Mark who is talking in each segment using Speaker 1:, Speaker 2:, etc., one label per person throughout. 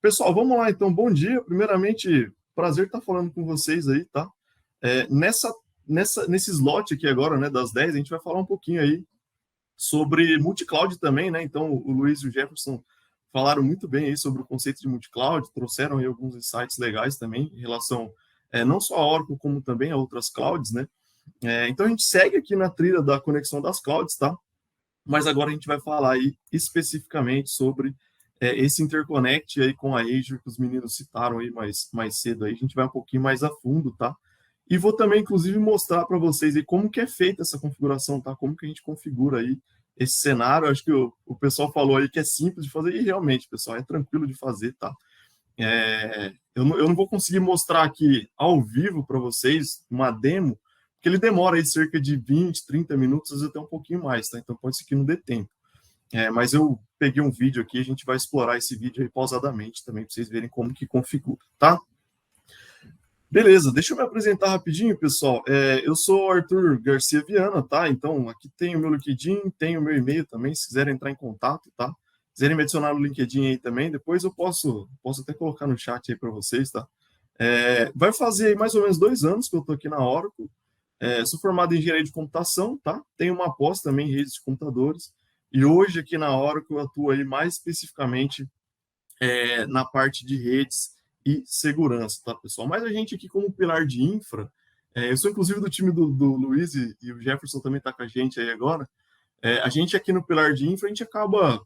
Speaker 1: Pessoal, vamos lá então. Bom dia. Primeiramente, prazer estar falando com vocês aí, tá? Nesse slot aqui agora, né, das 10, a gente vai falar um pouquinho aí sobre multi-cloud também, né? Então, o Luiz e o Jefferson falaram muito bem aí sobre o conceito de multi-cloud, trouxeram aí alguns insights legais também em relação não só a Oracle, como também a outras clouds, né? Então, a gente segue aqui na trilha da conexão das clouds, tá? Mas agora a gente vai falar aí especificamente sobre esse interconnect aí com a Azure que os meninos citaram aí mais cedo aí. A gente vai um pouquinho mais a fundo, tá? E vou também, inclusive, mostrar para vocês aí como que é feita essa configuração, tá? Como que a gente configura aí esse cenário. Acho que o pessoal falou aí que é simples de fazer, e realmente, pessoal, é tranquilo de fazer, tá? Eu não vou conseguir mostrar aqui ao vivo para vocês uma demo, porque ele demora aí cerca de 20, 30 minutos, às vezes até um pouquinho mais, tá? Então pode ser que não dê tempo. Mas eu peguei um vídeo aqui, a gente vai explorar esse vídeo aí pausadamente também, para vocês verem como que configura, tá? Beleza, deixa eu me apresentar rapidinho, pessoal. Eu sou o Arthur Garcia Viana, tá? Então, aqui tem o meu LinkedIn, tem o meu e-mail também, se quiserem entrar em contato, tá? Se quiserem me adicionar no LinkedIn aí também, depois eu posso até colocar no chat aí para vocês, tá? Vai fazer aí mais ou menos 2 anos que eu tô aqui na Oracle. Sou formado em engenharia de computação, tá? Tenho uma pós também em redes de computadores. E hoje aqui na Oracle eu atuo aí mais especificamente na parte de redes e segurança, tá, pessoal? Mas a gente aqui como pilar de infra, eu sou inclusive do time do Luiz e o Jefferson também está com a gente aí agora. A gente aqui no pilar de infra, a gente acaba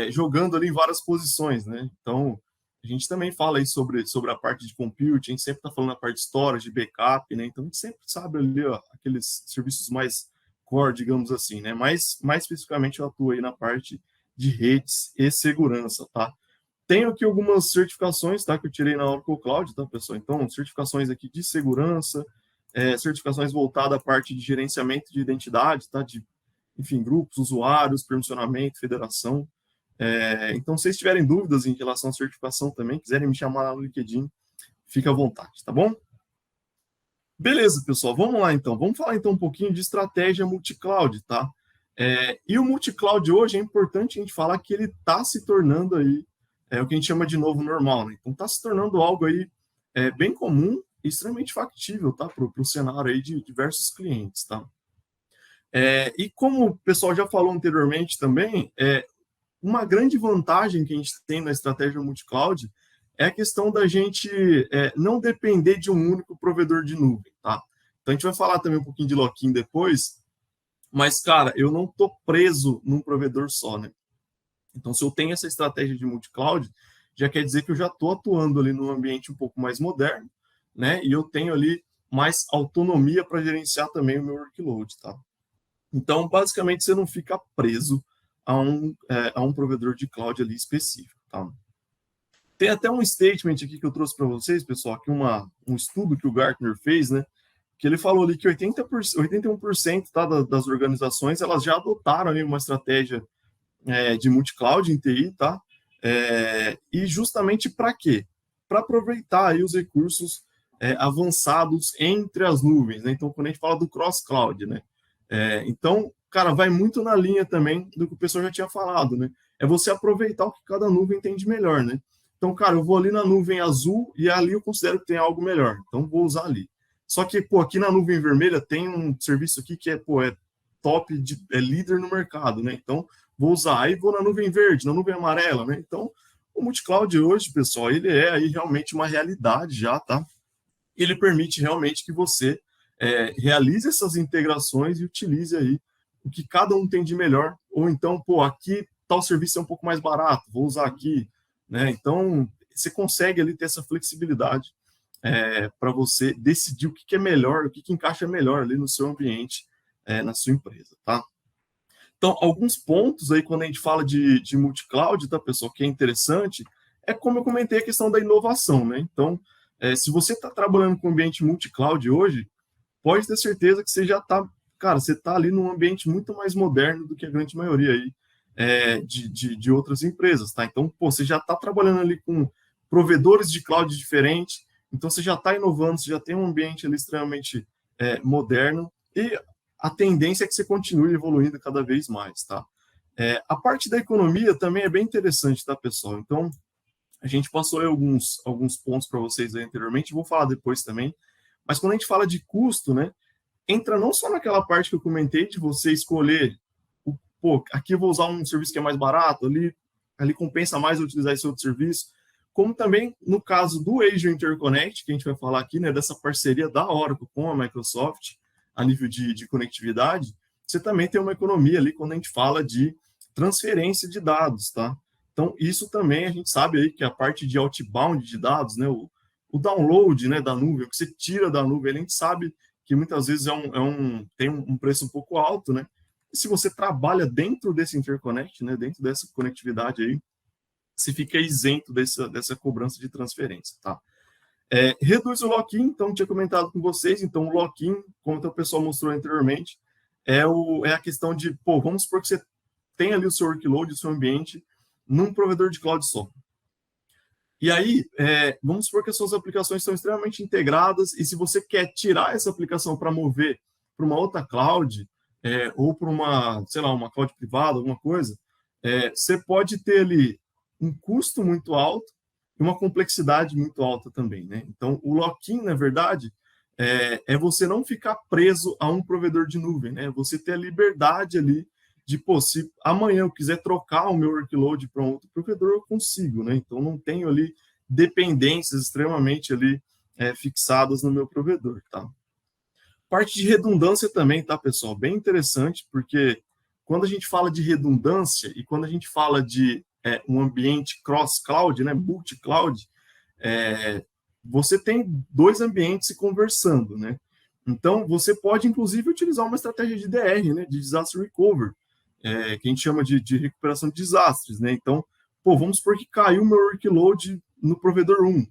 Speaker 1: jogando ali em várias posições, né? Então, a gente também fala aí sobre a parte de compute, a gente sempre está falando a parte de storage, de backup, né? Então, a gente sempre sabe ali, ó, aqueles serviços mais core, digamos assim, né? Mais especificamente, eu atuo aí na parte de redes e segurança, tá? Tenho aqui algumas certificações, tá? Que eu tirei na Oracle Cloud, tá, pessoal? Então, certificações aqui de segurança, certificações voltadas à parte de gerenciamento de identidade, tá? Enfim, grupos, usuários, permissionamento, federação. Então, se vocês tiverem dúvidas em relação à certificação também, quiserem me chamar lá no LinkedIn, fica à vontade, tá bom? Beleza, pessoal, vamos lá então. Vamos falar então um pouquinho de estratégia multi-cloud, tá? E o multi-cloud hoje é importante a gente falar que ele está se tornando aí o que a gente chama de novo normal, né? Então está se tornando algo aí bem comum e extremamente factível, tá? Para o cenário aí de diversos clientes, tá? E como o pessoal já falou anteriormente também, uma grande vantagem que a gente tem na estratégia multi-cloud é a questão da gente não depender de um único provedor de nuvem, tá? Então a gente vai falar também um pouquinho de lock-in depois, mas, cara, eu não estou preso num provedor só, né? Então, se eu tenho essa estratégia de multi-cloud, já quer dizer que eu já estou atuando ali num ambiente um pouco mais moderno, né? E eu tenho ali mais autonomia para gerenciar também o meu workload, tá? Então, basicamente, você não fica preso a um provedor de cloud ali específico, tá? Tem até um statement aqui que eu trouxe para vocês, pessoal, aqui um estudo que o Gartner fez, né? Que ele falou ali que 81%, tá, das organizações elas já adotaram ali uma estratégia de multi-cloud em TI, tá? E justamente para quê? Para aproveitar aí os recursos avançados entre as nuvens, né? Então, quando a gente fala do cross-cloud, né? Então, cara, vai muito na linha também do que o pessoal já tinha falado, né? É você aproveitar o que cada nuvem tem de melhor, né? Então, cara, eu vou ali na nuvem azul e ali eu considero que tem algo melhor. Então, vou usar ali. Só que, pô, aqui na nuvem vermelha tem um serviço aqui que é top, é líder no mercado, né? Então, vou usar. Aí vou na nuvem verde, na nuvem amarela, né? Então, o multi-cloud hoje, pessoal, ele é aí realmente uma realidade já, tá? Ele permite realmente que você realize essas integrações e utilize aí o que cada um tem de melhor. Ou então, pô, aqui tal serviço é um pouco mais barato, vou usar aqui, né? Então, você consegue ali ter essa flexibilidade para você decidir o que é melhor, o que encaixa melhor ali no seu ambiente, na sua empresa, tá? Então, alguns pontos aí, quando a gente fala de multi-cloud, tá, pessoal, que é interessante, é como eu comentei a questão da inovação, né? Então, se você está trabalhando com ambiente multi-cloud hoje, pode ter certeza que você já está, cara, você está ali num ambiente muito mais moderno do que a grande maioria aí de outras empresas, tá? Então, pô, você já está trabalhando ali com provedores de cloud diferentes, então você já está inovando, você já tem um ambiente ali extremamente moderno e a tendência é que você continue evoluindo cada vez mais, tá? A parte da economia também é bem interessante, tá, pessoal? Então, A gente passou aí alguns pontos para vocês aí anteriormente, vou falar depois também, mas quando a gente fala de custo, né, entra não só naquela parte que eu comentei de você escolher, pô, aqui eu vou usar um serviço que é mais barato, ali compensa mais eu utilizar esse outro serviço, como também no caso do Azure Interconnect, que a gente vai falar aqui, né, dessa parceria da Oracle com a Microsoft, a nível de conectividade, você também tem uma economia ali quando a gente fala de transferência de dados, tá? Então, isso também a gente sabe aí que a parte de outbound de dados, né, o download, né, da nuvem, o que você tira da nuvem, a gente sabe que muitas vezes tem um preço um pouco alto, né? E se você trabalha dentro desse interconnect, né, dentro dessa conectividade aí, você fica isento dessa cobrança de transferência, tá? Reduz o lock-in, então tinha comentado com vocês, então o lock-in, como o pessoal mostrou anteriormente, é a questão de, pô, vamos supor que você tem ali o seu workload, o seu ambiente, num provedor de cloud só. E aí, vamos supor que as suas aplicações estão extremamente integradas, e se você quer tirar essa aplicação para mover para uma outra cloud, ou para uma, sei lá, uma cloud privada, alguma coisa, você pode ter ali um custo muito alto e uma complexidade muito alta também, né? Então, o lock-in, na verdade, é você não ficar preso a um provedor de nuvem, né? Você ter a liberdade ali de, pô, se amanhã eu quiser trocar o meu workload para um outro provedor, eu consigo, né? Então, não tenho ali dependências extremamente ali fixadas no meu provedor, tá? Parte de redundância também, tá, pessoal? Bem interessante, porque quando a gente fala de redundância e quando a gente fala de um ambiente cross-cloud, né, multi-cloud, você tem dois ambientes se conversando, né? Então, você pode, inclusive, utilizar uma estratégia de DR, né, de Disaster Recovery, que a gente chama de recuperação de desastres, né? Então, pô, vamos supor que caiu o meu workload no provedor 1.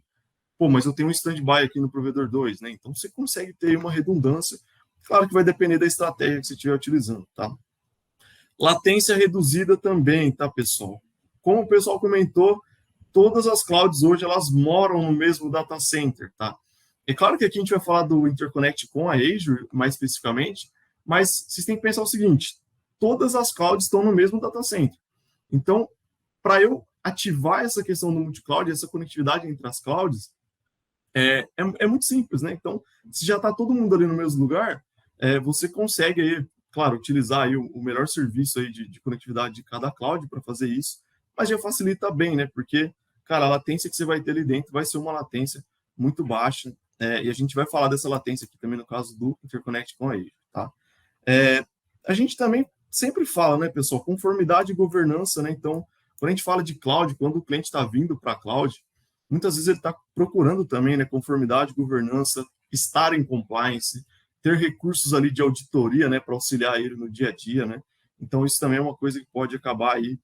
Speaker 1: Pô, mas eu tenho um standby aqui no provedor 2, né? Então, você consegue ter uma redundância. Claro que vai depender da estratégia que você estiver utilizando, tá? Latência reduzida também, tá, pessoal? Como o pessoal comentou, todas as clouds hoje elas moram no mesmo data center, tá? É claro que aqui a gente vai falar do interconnect com a Azure, mais especificamente, mas vocês têm que pensar o seguinte: todas as clouds estão no mesmo data center. Então, para eu ativar essa questão do multi-cloud, essa conectividade entre as clouds, é muito simples, né? Então, se já está todo mundo ali no mesmo lugar, você consegue aí, claro, utilizar aí o melhor serviço aí de conectividade de cada cloud para fazer isso, mas já facilita bem, né? Porque, cara, a latência que você vai ter ali dentro vai ser uma latência muito baixa, e a gente vai falar dessa latência aqui também no caso do Interconnect com a Azure, tá? A gente também sempre fala, né, pessoal, conformidade e governança, né? Então, quando a gente fala de cloud, quando o cliente está vindo para a cloud, muitas vezes ele está procurando também, né, conformidade, governança, estar em compliance, ter recursos ali de auditoria, né, para auxiliar ele no dia a dia, né? Então, isso também é uma coisa que pode acabar aí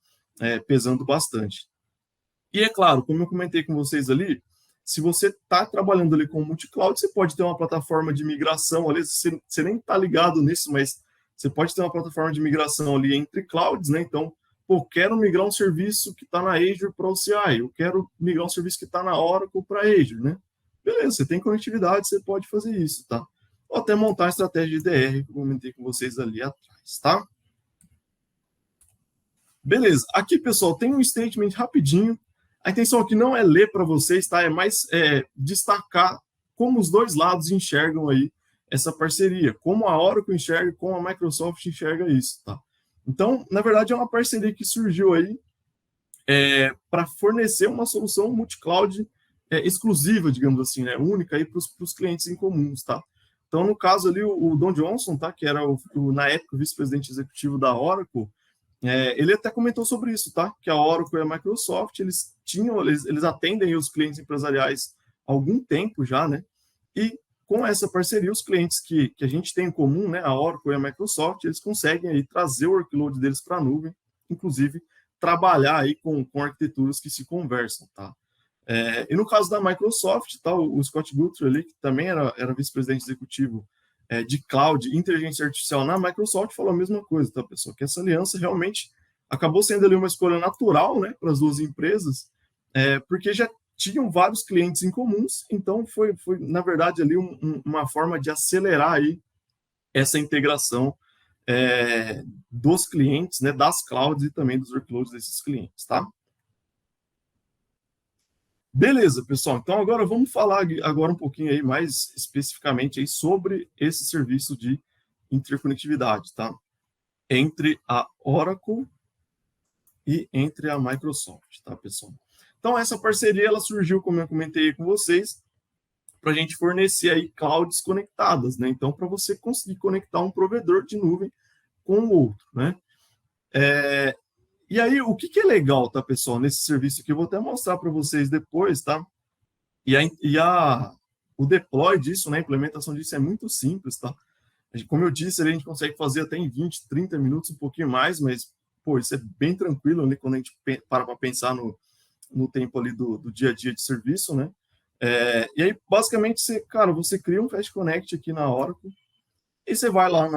Speaker 1: pesando bastante. E é claro, como eu comentei com vocês ali, se você está trabalhando ali com multi-cloud, você pode ter uma plataforma de migração, ali, você nem está ligado nisso, mas você pode ter uma plataforma de migração ali entre clouds, né? Então, pô, quero migrar um serviço que está na Azure para o OCI, eu quero migrar um serviço que está na Oracle para Azure, né? Beleza, você tem conectividade, você pode fazer isso, tá? Ou até montar a estratégia de DR, que eu comentei com vocês ali atrás, tá? Beleza, aqui, pessoal, tem um statement rapidinho. A intenção aqui não é ler para vocês, tá? É mais destacar como os dois lados enxergam aí essa parceria, como a Oracle enxerga, como a Microsoft enxerga isso, tá? Então, na verdade, é uma parceria que surgiu aí para fornecer uma solução multi-cloud exclusiva, digamos assim, né? Única aí para os clientes em comuns, tá? Então, no caso ali, o Don Johnson, tá? Que era na época o vice-presidente executivo da Oracle, ele até comentou sobre isso, tá? Que a Oracle e a Microsoft, eles atendem os clientes empresariais há algum tempo já, né? E com essa parceria, os clientes que a gente tem em comum, né? A Oracle e a Microsoft, eles conseguem aí trazer o workload deles para a nuvem, inclusive trabalhar aí com arquiteturas que se conversam, tá? E no caso da Microsoft, tá? O Scott Guthrie ali, que também era vice-presidente executivo de cloud e inteligência artificial na Microsoft, falou a mesma coisa, tá, pessoal? Que essa aliança realmente acabou sendo ali uma escolha natural, né, para as duas empresas, porque já tinham vários clientes em comuns, então foi na verdade, ali uma forma de acelerar aí essa integração dos clientes, né, das clouds e também dos workloads desses clientes, tá? Beleza, pessoal. Então agora vamos falar agora um pouquinho aí mais especificamente aí sobre esse serviço de interconectividade, tá? Entre a Oracle e entre a Microsoft, tá, pessoal? Então essa parceria ela surgiu, como eu comentei com vocês, para a gente fornecer aí clouds conectadas, né? Então para você conseguir conectar um provedor de nuvem com o outro, né? E aí, o que é legal, tá, pessoal, nesse serviço aqui, eu vou até mostrar para vocês depois, tá? O deploy disso, né, a implementação disso é muito simples, tá? Como eu disse, a gente consegue fazer até em 20, 30 minutos, um pouquinho mais, mas, pô, isso é bem tranquilo ali quando a gente para pensar no tempo ali do dia a dia de serviço, né? E aí, basicamente, você cria um Fast Connect aqui na Oracle, e você vai lá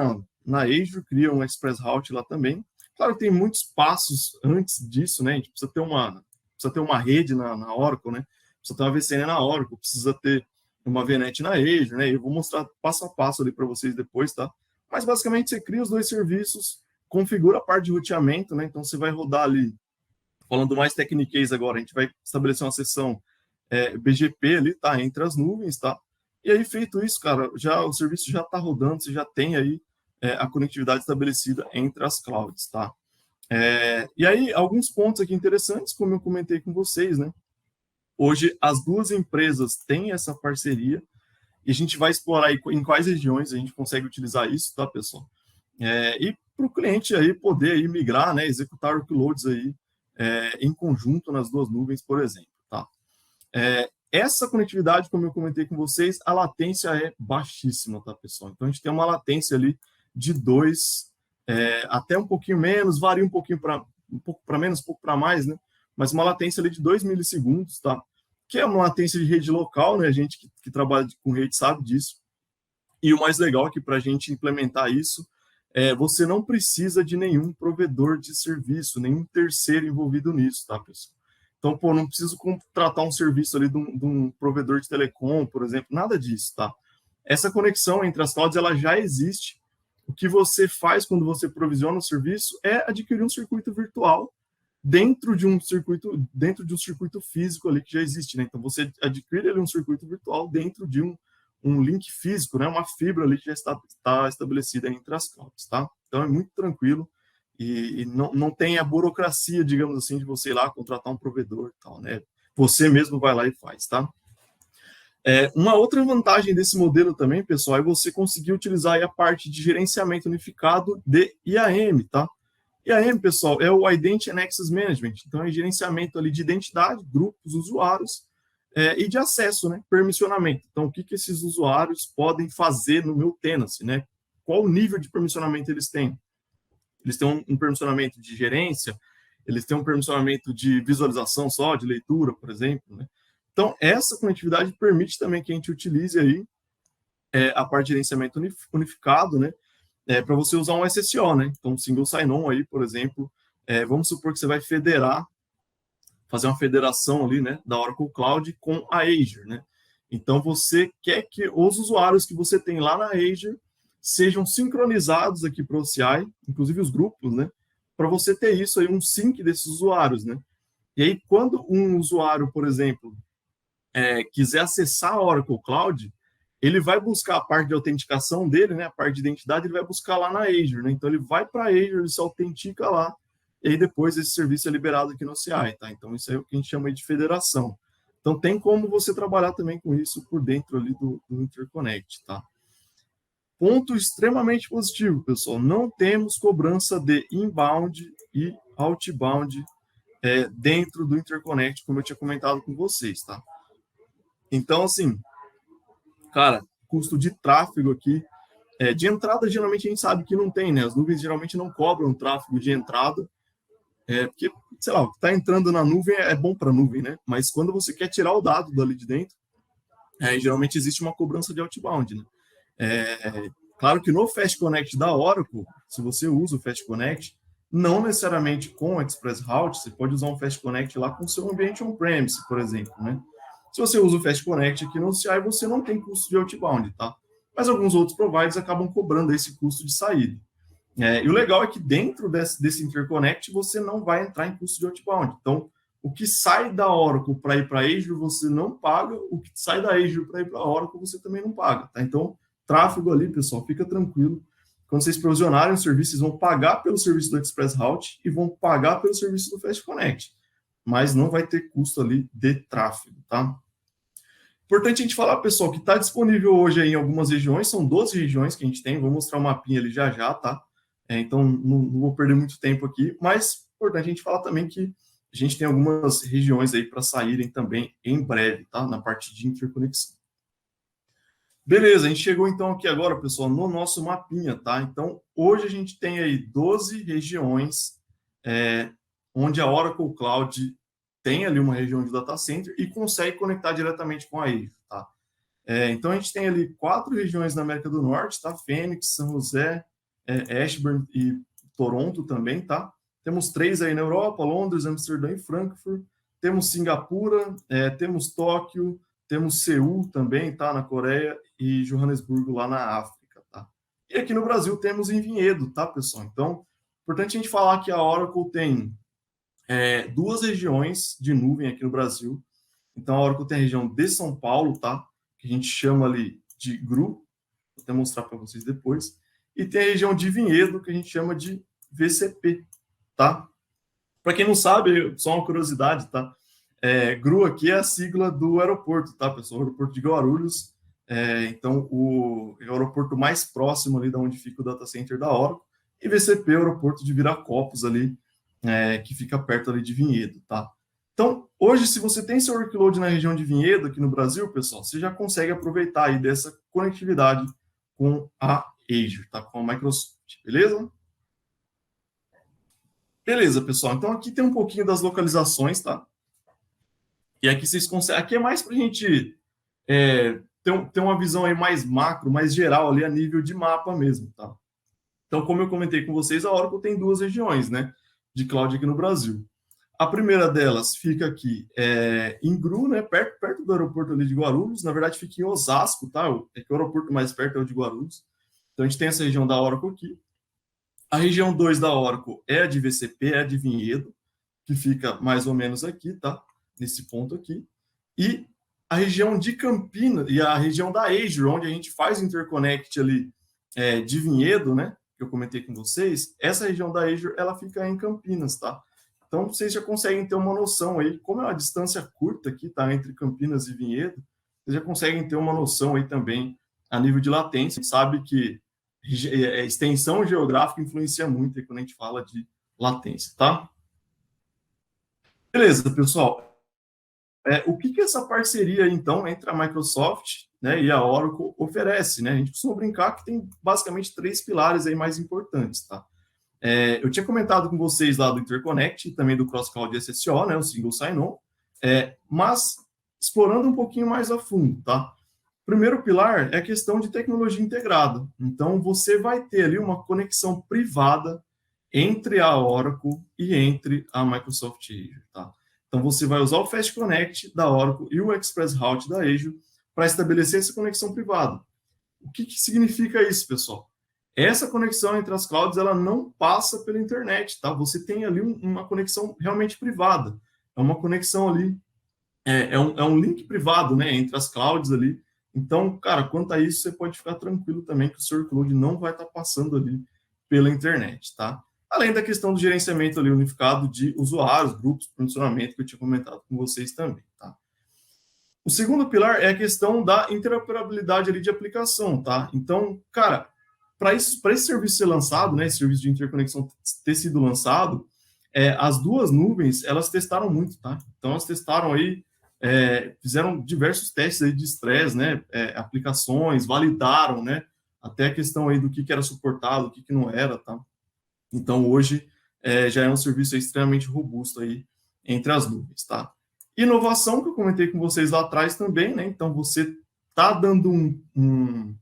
Speaker 1: na Azure, cria um Express Route lá também. Claro que tem muitos passos antes disso, né? A gente precisa ter uma rede na Oracle, né? Precisa ter uma VCN na Oracle, precisa ter uma VNet na Azure, né? Eu vou mostrar passo a passo ali para vocês depois, tá? Mas basicamente você cria os dois serviços, configura a parte de roteamento, né? Então você vai rodar ali, falando mais Techniquez agora, a gente vai estabelecer uma sessão BGP ali, tá? Entre as nuvens, tá? E aí, feito isso, cara, o serviço já está rodando, você já tem aí a conectividade estabelecida entre as clouds, tá? E aí, alguns pontos aqui interessantes, como eu comentei com vocês, né? Hoje, as duas empresas têm essa parceria e a gente vai explorar aí em quais regiões a gente consegue utilizar isso, tá, pessoal? E para o cliente aí poder aí migrar, né, executar workloads aí em conjunto nas duas nuvens, por exemplo, tá? Essa conectividade, como eu comentei com vocês, a latência é baixíssima, tá, pessoal? Então, a gente tem uma latência ali de 2, até um pouquinho menos, varia um pouco para menos, um pouco para mais, né? Mas uma latência ali de 2 milissegundos, tá? Que é uma latência de rede local, né? A gente que trabalha com rede sabe disso. E o mais legal é que para a gente implementar isso, você não precisa de nenhum provedor de serviço, nenhum terceiro envolvido nisso, tá, pessoal? Então, pô, não preciso contratar um serviço ali de um provedor de telecom, por exemplo, nada disso, tá? Essa conexão entre as clouds, ela já existe. O que você faz quando você provisiona o serviço é adquirir um circuito virtual dentro de um circuito físico ali que já existe, né? Então, você adquire ali um circuito virtual dentro de um link físico, né? Uma fibra ali que já está estabelecida entre as clouds, tá? Então, é muito tranquilo e não tem a burocracia, digamos assim, de você ir lá contratar um provedor e tal, né? Você mesmo vai lá e faz, tá? Uma outra vantagem desse modelo também, pessoal, é você conseguir utilizar a parte de gerenciamento unificado de IAM, tá? IAM, pessoal, é o Identity and Access Management, então é gerenciamento ali de identidade, grupos, usuários e de acesso, né? Permissionamento. Então, o que esses usuários podem fazer no meu tenancy, né? Qual o nível de permissionamento eles têm? Eles têm um permissionamento de gerência, eles têm um permissionamento de visualização só, de leitura, por exemplo, né? Então, essa conectividade permite também que a gente utilize aí a parte de gerenciamento unificado, né? Para você usar um SSO, né? Então, single sign-on aí, por exemplo, vamos supor que você vai fazer uma federação ali, né, da Oracle Cloud com a Azure, né? Então, você quer que os usuários que você tem lá na Azure sejam sincronizados aqui para o OCI, inclusive os grupos, né? Para você ter isso aí, um sync desses usuários, né? E aí, quando um usuário, por exemplo, quiser acessar a Oracle Cloud, ele vai buscar a parte de autenticação dele, né? A parte de identidade, ele vai buscar lá na Azure, né? Então, ele vai para a Azure, ele se autentica lá, e aí depois esse serviço é liberado aqui no OCI, tá? Então, isso é o que a gente chama de federação. Então, tem como você trabalhar também com isso por dentro ali do Interconnect, tá? Ponto extremamente positivo, pessoal. Não temos cobrança de inbound e outbound dentro do Interconnect, como eu tinha comentado com vocês, tá? Então, assim, cara, custo de tráfego aqui, de entrada, geralmente a gente sabe que não tem, né? As nuvens geralmente não cobram tráfego de entrada, porque, sei lá, o que está entrando na nuvem é bom para a nuvem, né? Mas quando você quer tirar o dado dali de dentro, geralmente existe uma cobrança de outbound, né? Claro que no Fast Connect da Oracle, se você usa o Fast Connect, não necessariamente com o Express Route, você pode usar um Fast Connect lá com o seu ambiente on-premise, por exemplo, né? Se você usa o Fast Connect aqui no CI, você não tem custo de outbound, tá? Mas alguns outros providers acabam cobrando esse custo de saída. E o legal é que dentro desse interconnect você não vai entrar em custo de outbound. Então, o que sai da Oracle para ir para a Azure, você não paga, o que sai da Azure para ir para a Oracle, você também não paga, tá? Então, tráfego ali, pessoal, fica tranquilo. Quando vocês provisionarem o serviço, vocês vão pagar pelo serviço do Express Route e vão pagar pelo serviço do Fast Connect, mas não vai ter custo ali de tráfego, tá? Importante a gente falar, pessoal, que está disponível hoje aí em algumas regiões, são 12 regiões que a gente tem, vou mostrar o mapinha ali já já, tá? Então, não vou perder muito tempo aqui, mas importante a gente falar também que a gente tem algumas regiões aí para saírem também em breve, tá? Na parte de interconexão. Beleza, a gente chegou então aqui agora, pessoal, no nosso mapinha, tá? Então, hoje a gente tem aí 12 regiões onde a Oracle Cloud tem ali uma região de data center e consegue conectar diretamente com a Azure, tá? Então, a gente tem ali 4 regiões na América do Norte, tá? Phoenix, São José, Ashburn e Toronto também, tá? Temos 3 aí na Europa, Londres, Amsterdã e Frankfurt. Temos Singapura, temos Tóquio, temos Seul também, tá? Na Coreia e Johannesburgo lá na África, tá? E aqui no Brasil temos em Vinhedo, tá, pessoal? Então, importante a gente falar que a Oracle tem 2 regiões de nuvem aqui no Brasil. Então, a Oracle tem a região de São Paulo, tá? Que a gente chama ali de GRU, vou até mostrar para vocês depois. E tem a região de Vinhedo, que a gente chama de VCP, tá? Para quem não sabe, só uma curiosidade, tá? GRU aqui é a sigla do aeroporto, tá, pessoal? O aeroporto de Guarulhos. Então, o aeroporto mais próximo ali de onde fica o data center da Oracle. E VCP é o aeroporto de Viracopos ali, que fica perto ali de Vinhedo, tá? Então, hoje, se você tem seu workload na região de Vinhedo, aqui no Brasil, pessoal, você já consegue aproveitar aí dessa conectividade com a Azure, tá? Com a Microsoft, beleza? Beleza, pessoal. Então, aqui tem um pouquinho das localizações, tá? E aqui vocês conseguem... Aqui é mais para a gente ter uma visão aí mais macro, mais geral ali a nível de mapa mesmo, tá? Então, como eu comentei com vocês, a Oracle tem 2 regiões, né? De cloud aqui no Brasil. A primeira delas fica aqui em GRU, né? Perto do aeroporto ali de Guarulhos. Na verdade, fica em Osasco, tá? É que o aeroporto mais perto é o de Guarulhos. Então, a gente tem essa região da Oracle aqui. A região 2 da Oracle é a de VCP, é a de Vinhedo, que fica mais ou menos aqui, tá? Nesse ponto aqui. E a região de Campinas, e a região da Azure, onde a gente faz o interconnect ali de Vinhedo, né? Que eu comentei com vocês, essa região da Azure, ela fica em Campinas, tá? Então, vocês já conseguem ter uma noção aí, como é uma distância curta aqui, tá? Entre Campinas e Vinhedo, vocês já conseguem ter uma noção aí também a nível de latência. Sabe que extensão geográfica influencia muito aí quando a gente fala de latência, tá? Beleza, pessoal. O que essa parceria, então, entre a Microsoft, né, e a Oracle oferece, né? A gente costuma brincar que tem basicamente 3 pilares aí mais importantes, tá? Eu tinha comentado com vocês lá do Interconnect e também do Cross Cloud SSO, né, o Single Sign-On, mas explorando um pouquinho mais a fundo, tá? O primeiro pilar é a questão de tecnologia integrada. Então, você vai ter ali uma conexão privada entre a Oracle e entre a Microsoft Azure, tá? Então, você vai usar o Fast Connect da Oracle e o Express Route da Azure para estabelecer essa conexão privada. O que significa isso, pessoal? Essa conexão entre as clouds, ela não passa pela internet, tá? Você tem ali uma conexão realmente privada. É uma conexão ali, é um link privado, né, entre as clouds ali. Então, cara, quanto a isso, você pode ficar tranquilo também que o seu workload não vai estar passando ali pela internet, tá? Além da questão do gerenciamento ali unificado de usuários, grupos, funcionamento que eu tinha comentado com vocês também, tá? O segundo pilar é a questão da interoperabilidade ali de aplicação, tá? Então, cara, para esse serviço ser lançado, né, esse serviço de interconexão ter sido lançado, as 2 nuvens, elas testaram muito, tá? Então, elas testaram aí, fizeram diversos testes aí de estresse, né, aplicações, validaram, né, até a questão aí do que era suportado, o que não era, tá? Então, hoje, já é um serviço extremamente robusto aí entre as nuvens, tá? Inovação, que eu comentei com vocês lá atrás também, né? Então, você está dando um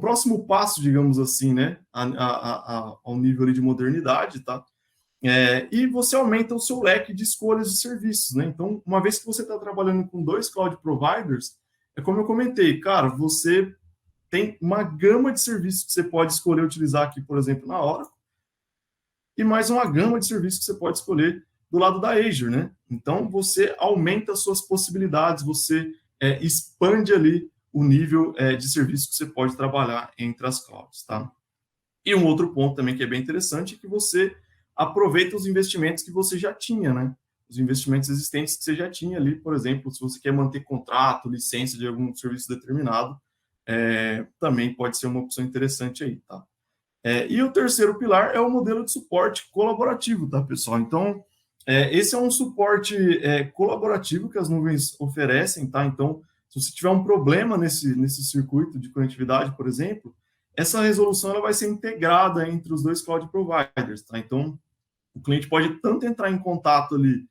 Speaker 1: próximo passo, digamos assim, né? Ao nível ali de modernidade, tá? E você aumenta o seu leque de escolhas de serviços, né? Então, uma vez que você está trabalhando com 2 cloud providers, como eu comentei, cara, você tem uma gama de serviços que você pode escolher utilizar aqui, por exemplo, na Oracle, e mais uma gama de serviços que você pode escolher do lado da Azure, né? Então, você aumenta as suas possibilidades, você expande ali o nível de serviço que você pode trabalhar entre as clouds, tá? E um outro ponto também que é bem interessante é que você aproveita os investimentos que você já tinha, né? Os investimentos existentes que você já tinha ali, por exemplo, se você quer manter contrato, licença de algum serviço determinado, também pode ser uma opção interessante aí, tá? E o terceiro pilar é o modelo de suporte colaborativo, tá, pessoal? Então, esse é um suporte colaborativo que as nuvens oferecem, tá? Então, se você tiver um problema nesse circuito de conectividade, por exemplo, essa resolução ela vai ser integrada entre os dois cloud providers, tá? Então, o cliente pode tanto entrar em contato ali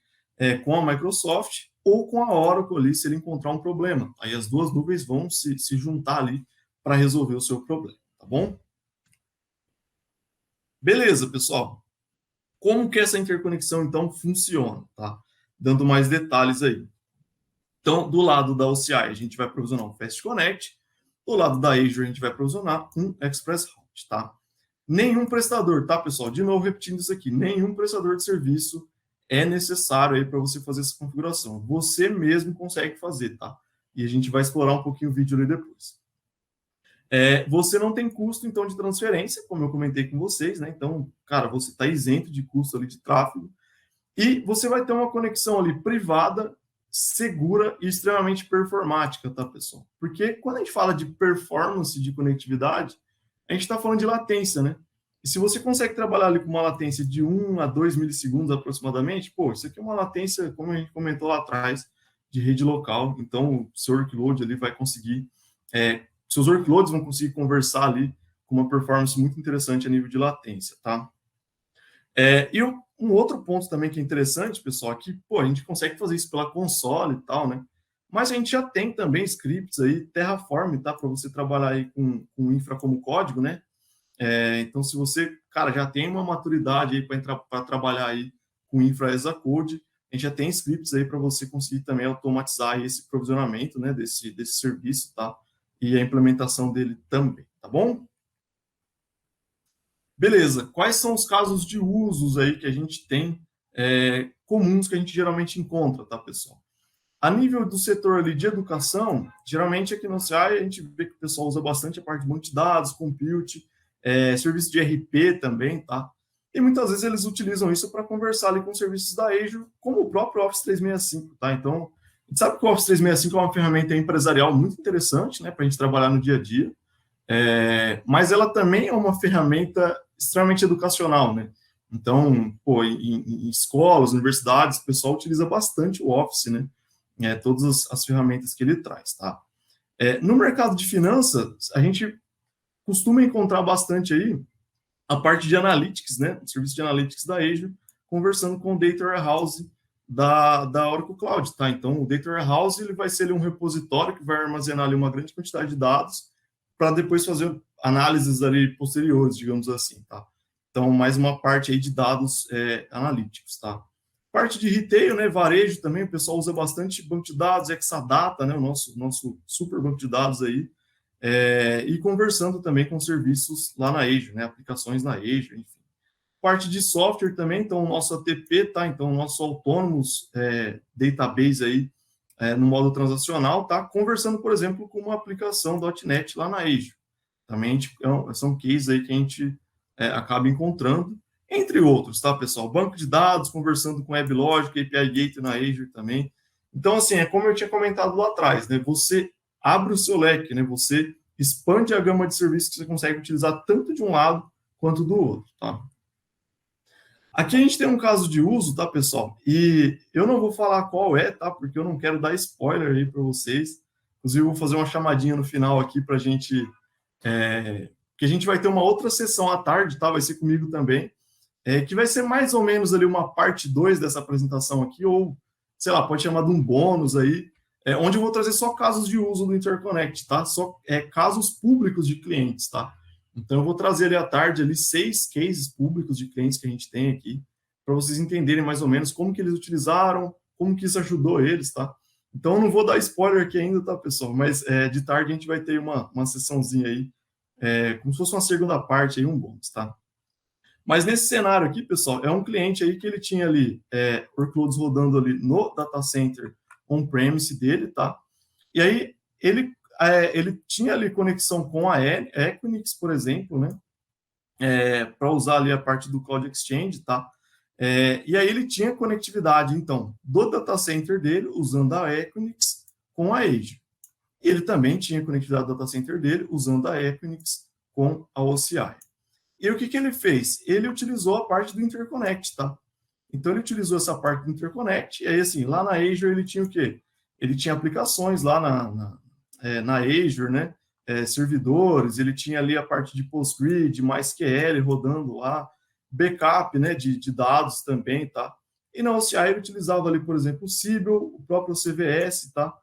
Speaker 1: com a Microsoft ou com a Oracle ali, se ele encontrar um problema. Aí as duas nuvens vão se juntar ali para resolver o seu problema, tá bom? Beleza, pessoal. Como que essa interconexão, então, funciona, tá? Dando mais detalhes aí. Então, do lado da OCI, a gente vai provisionar um Fast Connect. Do lado da Azure, a gente vai provisionar um Express Route, tá? Nenhum prestador, tá, pessoal? De novo, repetindo isso aqui, nenhum prestador de serviço é necessário aí para você fazer essa configuração. Você mesmo consegue fazer, tá? E a gente vai explorar um pouquinho o vídeo ali depois. Você não tem custo, então, de transferência, como eu comentei com vocês, né? Então, cara, você está isento de custo ali de tráfego. E você vai ter uma conexão ali privada, segura e extremamente performática, tá, pessoal? Porque quando a gente fala de performance de conectividade, a gente está falando de latência, né? E se você consegue trabalhar ali com uma latência de 1 a 2 milissegundos aproximadamente, pô, isso aqui é uma latência, como a gente comentou lá atrás, de rede local. Então, o seu workload ali vai conseguir, seus workloads vão conseguir conversar ali com uma performance muito interessante a nível de latência, tá? E um outro ponto também que é interessante, pessoal, é que, pô, a gente consegue fazer isso pela console e tal, né? Mas a gente já tem também scripts aí, Terraform, tá? Para você trabalhar aí com infra como código, né? Então, se você, cara, já tem uma maturidade aí para trabalhar aí com infra as a code, a gente já tem scripts aí para você conseguir também automatizar esse provisionamento, né? Desse serviço, tá? E a implementação dele também, tá bom? Beleza, quais são os casos de usos aí que a gente tem comuns que a gente geralmente encontra, tá, pessoal? A nível do setor ali de educação, geralmente aqui no CI a gente vê que o pessoal usa bastante a parte de banco de dados, compute, serviço de RP também, tá? E muitas vezes eles utilizam isso para conversar ali com serviços da Azure, como o próprio Office 365, tá? Então, a gente sabe que o Office 365 é uma ferramenta empresarial muito interessante, né, para a gente trabalhar no dia a dia, mas ela também é uma ferramenta extremamente educacional, né? Então, pô, em escolas, universidades, o pessoal utiliza bastante o Office, né? Todas as ferramentas que ele traz, tá? No mercado de finanças, a gente costuma encontrar bastante aí a parte de analytics, né? O serviço de analytics da Azure, conversando com o Data Warehouse da Oracle Cloud, tá? Então, o Data Warehouse ele vai ser ali um repositório que vai armazenar ali uma grande quantidade de dados para depois fazer análises ali posteriores, digamos assim, tá? Então, mais uma parte aí de dados analíticos, tá? Parte de retail, né, varejo também, o pessoal usa bastante banco de dados, Exadata, né, o nosso super banco de dados aí, e conversando também com serviços lá na Azure, né, aplicações na Azure, enfim. Parte de software também, então o nosso ATP, tá? Então o nosso Autonomous Database aí, no modo transacional, tá? Conversando, por exemplo, com uma aplicação .NET lá na Azure. Também são cases aí que a gente acaba encontrando, entre outros, tá, pessoal? Banco de dados, conversando com WebLogic, API Gateway na Azure também. Então, assim, é como eu tinha comentado lá atrás, né? Você abre o seu leque, né? Você expande a gama de serviços que você consegue utilizar tanto de um lado quanto do outro, tá? Aqui a gente tem um caso de uso, tá, pessoal? E eu não vou falar qual é, tá? Porque eu não quero dar spoiler aí para vocês. Inclusive, eu vou fazer uma chamadinha no final aqui para a gente... que a gente vai ter uma outra sessão à tarde, tá? Vai ser comigo também. Que vai ser mais ou menos ali uma parte 2 dessa apresentação aqui, ou, sei lá, pode chamar de um bônus aí, onde eu vou trazer só casos de uso do Interconnect, tá? Só casos públicos de clientes, tá? Então, eu vou trazer ali à tarde ali 6 cases públicos de clientes que a gente tem aqui, para vocês entenderem mais ou menos como que eles utilizaram, como que isso ajudou eles, tá? Então, eu não vou dar spoiler aqui ainda, tá, pessoal? Mas de tarde a gente vai ter uma sessãozinha aí, como se fosse uma segunda parte aí, um bônus, tá? Mas nesse cenário aqui, pessoal, é um cliente aí que ele tinha ali workloads rodando ali no data center on-premise dele, tá? E aí ele tinha ali conexão com a Equinix, por exemplo, né? Para usar ali a parte do Cloud Exchange, tá? E aí ele tinha conectividade, então, do data center dele, usando a Equinix com a Azure. E ele também tinha conectividade do data center dele, usando a Equinix com a OCI. E o que ele fez? Ele utilizou a parte do interconnect, tá? Então, ele utilizou essa parte do interconnect, e aí, assim, lá na Azure ele tinha o quê? Ele tinha aplicações lá na Azure, né? Servidores, ele tinha ali a parte de PostgreSQL, MySQL rodando lá, backup, né, de dados também, tá? E na OCI ele utilizava ali, por exemplo, o Siebel, o próprio CVS, tá?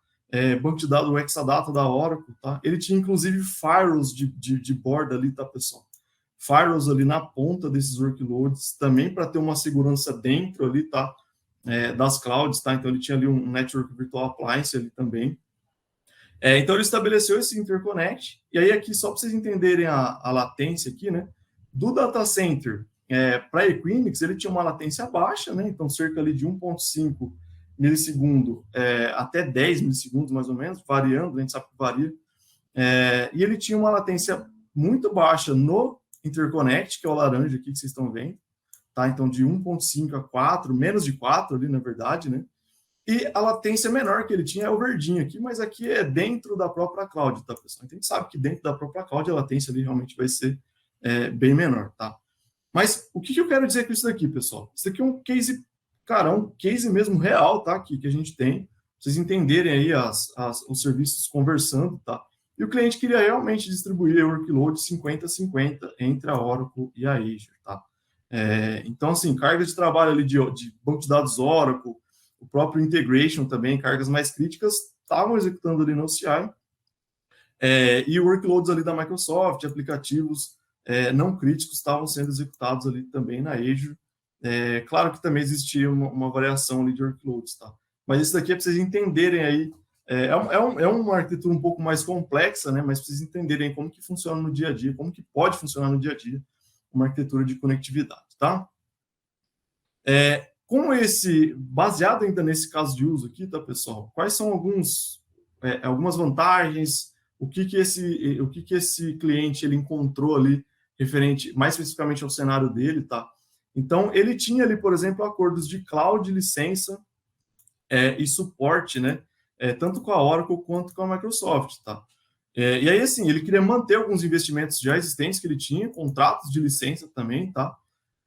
Speaker 1: Banco de dados, o Exadata da Oracle, tá? Ele tinha, inclusive, firewalls de borda ali, tá, pessoal? Firewalls ali na ponta desses workloads, também para ter uma segurança dentro ali, tá? Das clouds, tá? Então, ele tinha ali um Network Virtual Appliance ali também. Então, ele estabeleceu esse interconnect, e aí aqui, só para vocês entenderem a latência aqui, né? Do data center para Equinix, ele tinha uma latência baixa, né? Então, cerca ali de 1,5 milissegundo até 10 milissegundos, mais ou menos, variando, a gente sabe que varia. E ele tinha uma latência muito baixa no interconnect, que é o laranja aqui que vocês estão vendo, tá? Então, de 1,5 a 4, menos de 4 ali, na verdade, né? E a latência menor que ele tinha é o verdinho aqui, mas aqui é dentro da própria cloud, tá, pessoal? Então, a gente sabe que dentro da própria cloud a latência ali realmente vai ser bem menor, tá? Mas o que eu quero dizer com isso daqui, pessoal? Isso aqui é um case, cara, um case mesmo real, tá? Que a gente tem, pra vocês entenderem aí os serviços conversando, tá? E o cliente queria realmente distribuir o workload 50-50 entre a Oracle e a Azure, tá? Então, assim, carga de trabalho ali de banco de dados Oracle, o próprio integration também, cargas mais críticas, estavam executando ali no OCI, e workloads ali da Microsoft, aplicativos não críticos estavam sendo executados ali também na Azure. Claro que também existia uma variação ali de workloads, tá? Mas isso daqui é para vocês entenderem aí, uma arquitetura um pouco mais complexa, né? Mas para vocês entenderem como que funciona no dia a dia, como que pode funcionar no dia a dia uma arquitetura de conectividade, tá? Baseado ainda nesse caso de uso aqui, tá, pessoal? Quais são algumas vantagens, o que esse cliente ele encontrou ali, referente mais especificamente ao cenário dele, tá? Então, ele tinha ali, por exemplo, acordos de cloud, licença e suporte, né? Tanto com a Oracle quanto com a Microsoft, tá? E aí, assim, ele queria manter alguns investimentos já existentes que ele tinha, contratos de licença também, tá?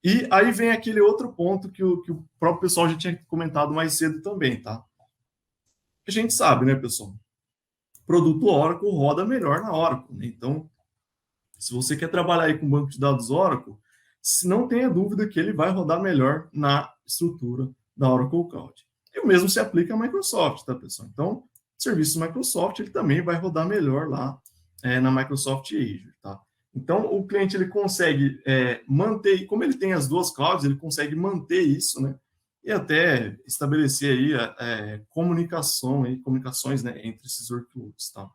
Speaker 1: E aí vem aquele outro ponto que o próprio pessoal já tinha comentado mais cedo também, tá? A gente sabe, né, pessoal? O produto Oracle roda melhor na Oracle, né? Então, se você quer trabalhar aí com banco de dados Oracle, não tenha dúvida que ele vai rodar melhor na estrutura da Oracle Cloud. E o mesmo se aplica à Microsoft, tá, pessoal? Então, o serviço Microsoft, ele também vai rodar melhor lá na Microsoft Azure, tá? Então, o cliente ele consegue manter, como ele tem as duas clouds, ele consegue manter isso, né? E até estabelecer aí comunicações, né, entre esses workloads, tá?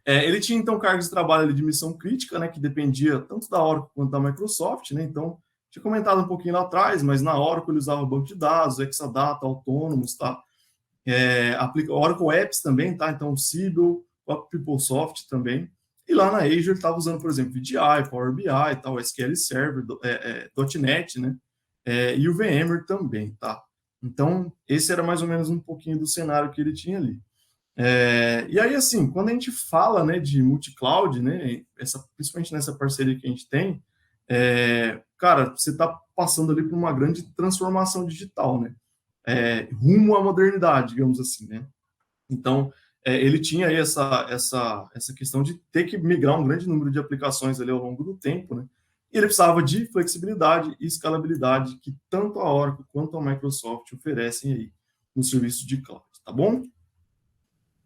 Speaker 1: Ele tinha, então, cargas de trabalho ali de missão crítica, né, que dependia tanto da Oracle quanto da Microsoft, né? Então, tinha comentado um pouquinho lá atrás, mas na Oracle ele usava banco de dados, Exadata, Autônomos, tá? Oracle Apps também, tá? Então, o Siebel, o PeopleSoft também. E lá na Azure ele estava usando, por exemplo, VDI, Power BI, tal, SQL Server, .NET, né? E o VMware também, tá? Então, esse era mais ou menos um pouquinho do cenário que ele tinha ali. E aí, assim, quando a gente fala, né, de multi-cloud, né, principalmente nessa parceria que a gente tem, cara, você está passando ali por uma grande transformação digital, né? Rumo à modernidade, digamos assim, né? Então, ele tinha aí essa questão de ter que migrar um grande número de aplicações ali ao longo do tempo, né? E ele precisava de flexibilidade e escalabilidade que tanto a Oracle quanto a Microsoft oferecem aí no serviço de cloud, tá bom?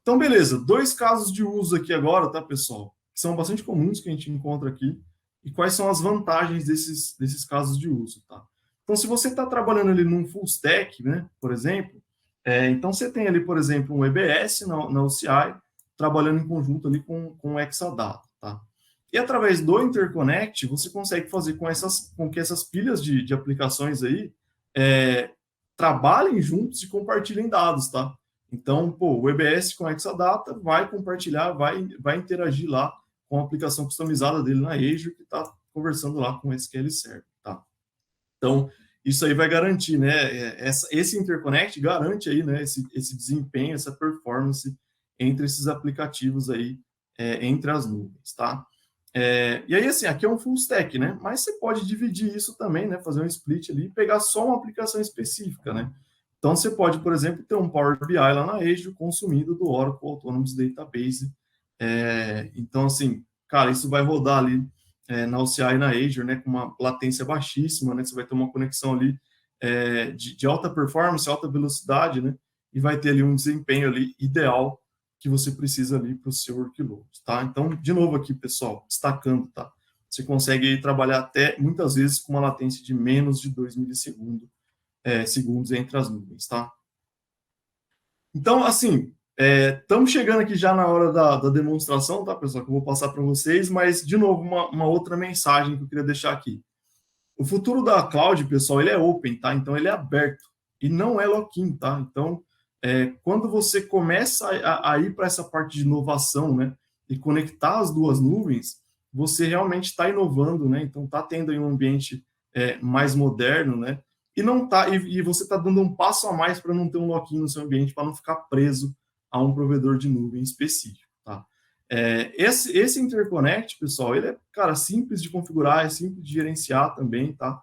Speaker 1: Então, beleza. 2 casos de uso aqui agora, tá, pessoal? Que são bastante comuns que a gente encontra aqui. E quais são as vantagens desses casos de uso, tá? Então, se você está trabalhando ali num full stack, né, por exemplo, então você tem ali, por exemplo, um EBS na OCI, trabalhando em conjunto ali com o Exadata, tá? E através do interconnect, você consegue fazer com que essas pilhas de aplicações aí trabalhem juntos e compartilhem dados, tá? Então, pô, o EBS com a Exadata vai compartilhar, vai interagir lá com a aplicação customizada dele na Azure, que está conversando lá com o SQL Server, tá? Então, isso aí vai garantir, né? Esse interconnect garante aí, né? Esse desempenho, essa performance entre esses aplicativos aí, entre as nuvens, tá? E aí, assim, aqui é um full stack, né? Mas você pode dividir isso também, né? Fazer um split ali e pegar só uma aplicação específica, né? Então, você pode, por exemplo, ter um Power BI lá na Azure consumindo do Oracle Autonomous Database. Então, assim, cara, isso vai rodar ali na OCI e na Azure, né? Com uma latência baixíssima, né? Você vai ter uma conexão ali de alta performance, alta velocidade, né? E vai ter ali um desempenho ali ideal que você precisa ali para o seu workload, tá? Então, de novo aqui, pessoal, destacando, tá? Você consegue trabalhar até, muitas vezes, com uma latência de menos de 2 milissegundos segundos entre as nuvens, tá? Então, assim, estamos chegando aqui já na hora da demonstração, tá, pessoal? Que eu vou passar para vocês, mas, de novo, uma outra mensagem que eu queria deixar aqui. O futuro da cloud, pessoal, ele é open, tá? Então, ele é aberto e não é lock-in, tá? Então, quando você começa a ir para essa parte de inovação, né, e conectar as duas nuvens, você realmente está inovando, né? Então, está tendo aí um ambiente mais moderno, né? E não tá, e você está dando um passo a mais para não ter um lock-in no seu ambiente, para não ficar preso a um provedor de nuvem específico, tá? Esse interconnect, pessoal, ele é, cara, simples de configurar, é simples de gerenciar também, tá?